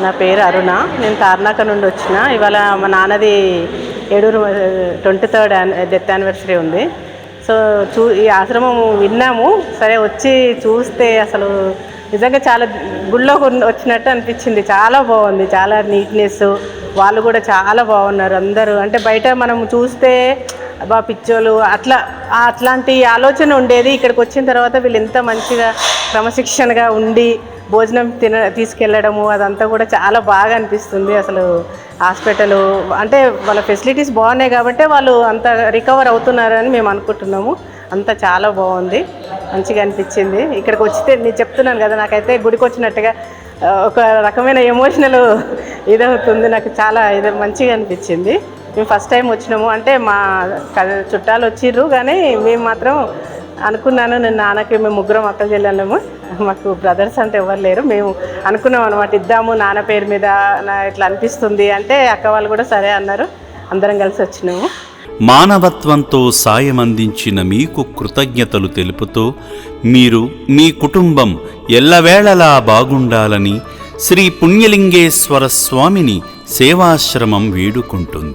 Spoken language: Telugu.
నా పేరు అరుణ. నేను తార్నాక నుండి వచ్చిన. ఇవాళ మా నాన్నది ఏడూరు 23rd డెత్ యానివర్సరీ ఉంది. సో ఈ ఆశ్రమం విన్నాము, సరే వచ్చి చూస్తే అసలు నిజంగా చాలా గుళ్ళో వచ్చినట్టు అనిపించింది. చాలా బాగుంది, చాలా నీట్నెస్, వాళ్ళు కూడా చాలా బాగున్నారు అందరూ. అంటే బయట మనం చూస్తే బా పిచ్చోళ్ళు అట్లాంటి ఆలోచన ఉండేది. ఇక్కడికి వచ్చిన తర్వాత వీళ్ళు ఎంత మంచిగా క్రమశిక్షణగా ఉండి భోజనం తీసుకెళ్ళడము అదంతా కూడా చాలా బాగా అనిపిస్తుంది. అసలు హాస్పిటల్ అంటే వాళ్ళ ఫెసిలిటీస్ బాగున్నాయి కాబట్టి వాళ్ళు అంత రికవర్ అవుతున్నారని మేము అనుకుంటున్నాము. అంతా చాలా బాగుంది, మంచిగా అనిపించింది. ఇక్కడికి వచ్చితే నేను చెప్తున్నాను కదా, నాకైతే గుడికి వచ్చినట్టుగా ఒక రకమైన ఎమోషనల్ ఇదవుతుంది. నాకు చాలా మంచిగా అనిపించింది. మేము ఫస్ట్ టైం వచ్చినాము. అంటే మా చుట్టాలు వచ్చిర్రు కానీ మేము మాత్రం అనుకున్నాను, నేను నాన్నకి మేము ముగ్గురం అక్కలు చెల్లెళ్ళము, మాకు బ్రదర్స్ అంటే ఎవరు లేరు. మేము అనుకున్నాం అనమాట, ఇద్దాము నాన్న పేరు మీద ఇట్లా అనిపిస్తుంది అంటే అక్క వాళ్ళు కూడా సరే అన్నారు. అందరం కలిసి వచ్చినాము. మానవత్వంతో సాయం అందించిన మీకు కృతజ్ఞతలు తెలుపుతూ మీరు మీ కుటుంబం ఎల్లవేళలా బాగుండాలని శ్రీ పుణ్యలింగేశ్వర స్వామిని సేవాశ్రమం వేడుకుంటుంది.